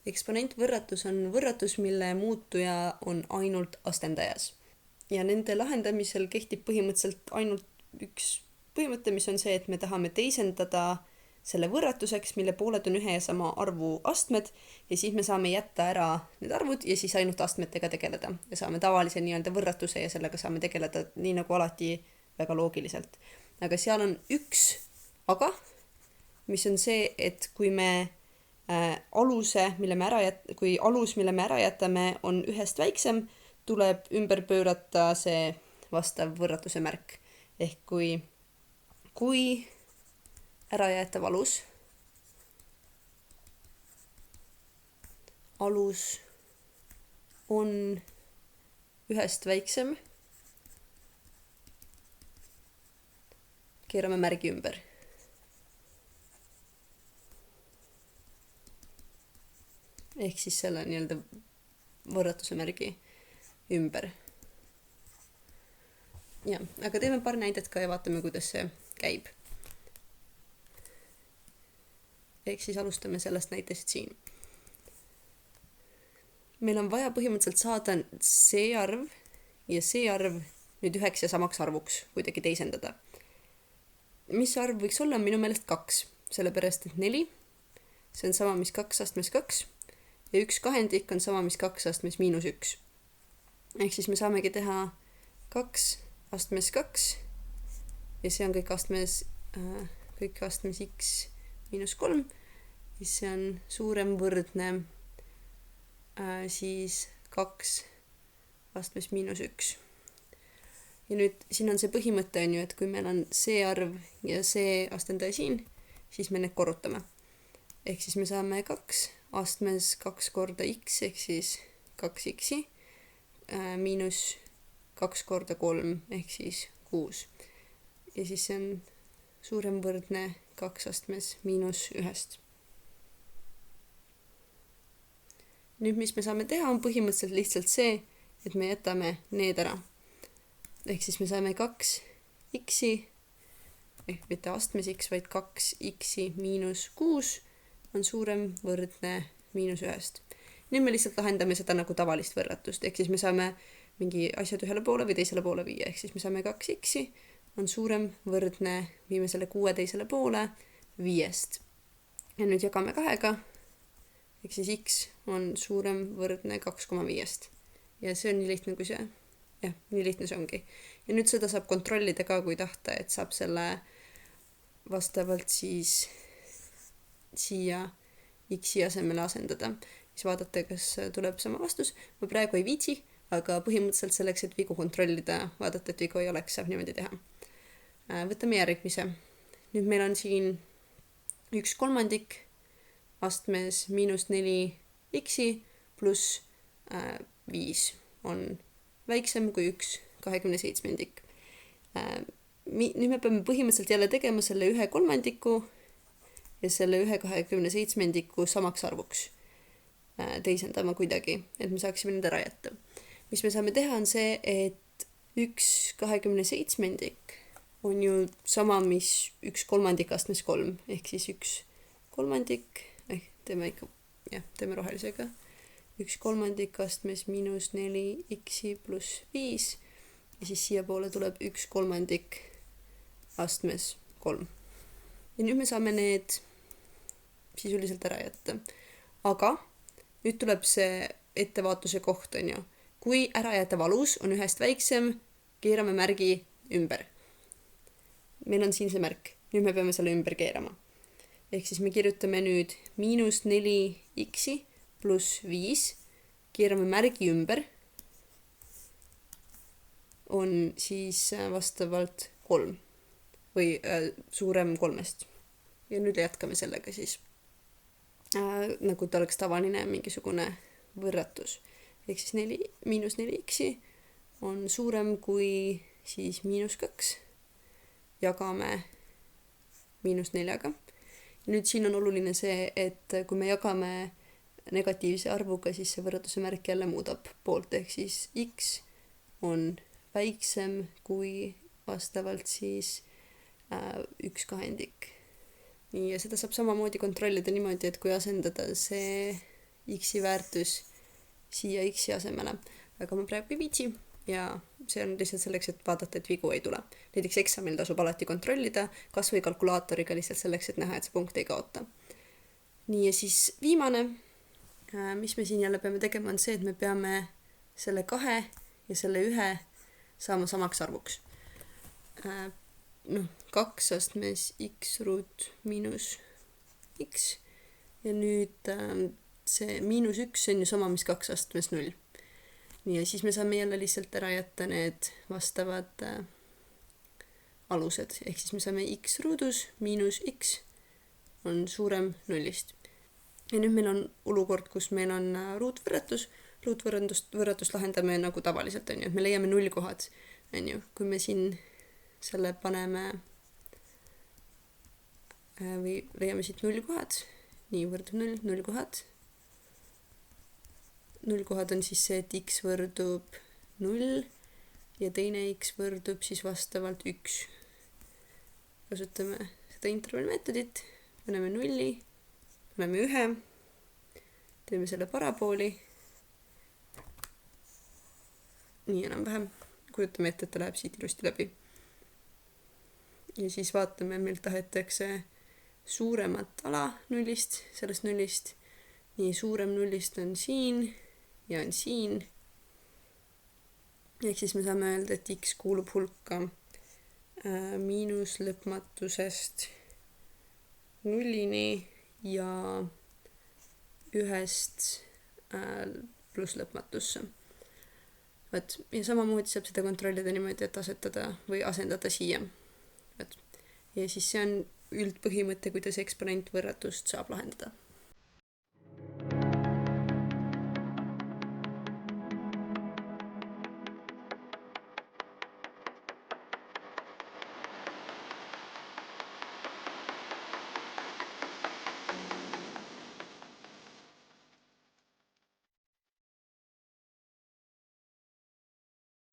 Eksponentvõrratus on võrratus, mille muutuja on ainult astendajas. Ja nende lahendamisel kehtib põhimõtteliselt ainult üks põhimõte, mis on see, et me tahame teisendada selle võrratuseks, mille pooled on ühe ja sama arvu astmed ja siis me saame jätta ära need arvud ja siis ainult astmetega tegeleda. Ja saame tavalise nii-öelda võrratuse ja sellega saame tegeleda nii nagu alati väga loogiliselt. Aga seal on üks aga, mis on see, et kui me kui alus, mille me ära jätame, on ühest väiksem, tuleb ümber pöörata see vastav võrratuse märk. Ehk kui ärajäetav alus on ühest väiksem, keerame märgi ümber. Ehk siis selle nii-öelda võrratuse märgi ümber. Ja, aga teeme paar näidet ka ja vaatame, kuidas see käib. Ehk siis alustame sellest näitest siin. Meil on vaja põhimõtteliselt saada see arv ja see arv nüüd üheks ja samaks arvuks kuidagi teisendada. Mis arv võiks olla, on minu meelest 2, sellepärast et 4, see on sama, mis 2 astmes 2 ja 1 kahendik on sama, mis 2 astmes -1. Ehk siis me saamegi teha 2 astmes 2 ja see on kõik astmes x -3 ja see on suurem võrdne siis 2 astmes -1. Ja nüüd siin on see põhimõte, on ju, et kui meil on see arv ja see astendaja siin, siis me need korrutame. Ehk siis me saame 2 astmes 2 korda x ehk siis 2x miinus 2 korda 3 ehk siis 6. Ja siis see on suurem võrdne 2 astmes -1. Nüüd, mis me saame teha, on põhimõtteliselt lihtsalt see, et me jätame need ära. Ehk siis me saame 2x ehk mitte astmes x, vaid 2x miinus 6 on suurem võrdne -1. Nüüd me lihtsalt lahendame seda nagu tavalist võrratust, ehk siis me saame mingi asjad ühele poole või teisele poole viia, ehk siis me saame 2x on suurem võrdne, viime selle 6 teisele poole 5. Ja nüüd jagame 2-ga, ehk siis x on suurem võrdne 2,5. Ja see on nii lihtne kui see. Jah, nii lihtne see ongi. Ja nüüd seda saab kontrollida ka, kui tahta, et saab selle vastavalt siis siia x-i asemele asendada. Siis vaadata, kas tuleb sama vastus. Ma praegu ei viitsi, aga põhimõtteliselt selleks, et vigu kontrollida, vaadata, et vigu ei oleks, saab niimoodi teha. Võtame järgmise. Nüüd meil on siin 1/3 astmes -4x pluss 5 on väiksem kui 1/27. Nüüd me peame põhimõtteliselt jälle tegema selle 1/3 ja selle 1/27 samaks arvuks teisendama kuidagi, et me saaksime need ära jätta. Mis me saame teha, on see, et 1/27 on ju sama, mis 1/3 astmes 3, ehk siis 1/3, teeme rohelisega, 1/3 astmes -4x pluss 5 ja siis siia poole tuleb 1/3 astmes 3. Ja nüüd me saame need sisuliselt ära jätta. Aga nüüd tuleb see ettevaatuse koht, on ju. Kui ärajäetav alus on ühest väiksem, keerame märgi ümber. Meil on siin see märk. Nüüd me peame selle ümber keerama. Ehk siis me kirjutame nüüd -4x pluss 5, keerame märgi ümber, on siis vastavalt 3 või suurem 3. Ja nüüd jätkame sellega siis. Nagu ta oleks tavaline mingisugune võrratus. Ehk siis -4x on suurem kui siis -2. Jagame -4-ga. Nüüd siin on oluline see, et kui me jagame negatiivse arvuga, siis see võrratuse märk jälle muudab poolt, ehk siis x on väiksem kui vastavalt siis 1/2. Nii, ja seda saab samamoodi kontrollida niimoodi, et kui asendada see x-i väärtus siia x-i asemele, aga ma praegu ei viitsi ja see on lihtsalt selleks, et vaadata, et vigu ei tule. Näiteks eksamil tasub alati kontrollida, kas või kalkulaatoriga lihtsalt selleks, et näha, et see punkt ei kaota. Nii ja siis viimane, mis me siin jälle peame tegema, on see, et me peame selle 2 ja selle 1 saama samaks arvuks. 2 astmes x ruut miinus x ja nüüd see -1 on ju sama, mis 2 astmes 0. Nii ja siis me saame jälle lihtsalt ära jätta need vastavad alused, ehk siis me saame x ruudus miinus x on suurem 0-st. Ja nüüd meil on olukord, kus meil on ruutvõrratus. Ruutvõrratust lahendame nagu tavaliselt, on ju, et me leiame nullkohad, on ju. Kui me siin selle paneme või leiame siit nullkohad, nii võrdub 0, nullkohad. Nullkohad on siis see, et x võrdub 0 ja teine x võrdub siis vastavalt 1. Kasutame seda intervallmeetodit, paneme 0, paneme 1, teeme selle parabooli. Nii enam-vähem, kujutame ette, et ta läheb siit ilusti läbi. Ja siis vaatame, meil tahetakse suuremat ala 0-st, sellest 0-st. Nii suurem 0-st on siin ja on siin. Ehk siis me saame öelda, et x kuulub hulka miinus lõpmatusest 0-ni ja 1-st pluss lõpmatusse. Ja samamoodi saab seda kontrollida niimoodi, et asetada või asendada siia. Ja siis see on üldpõhimõte, kuidas eksponentvõrratust saab lahendada.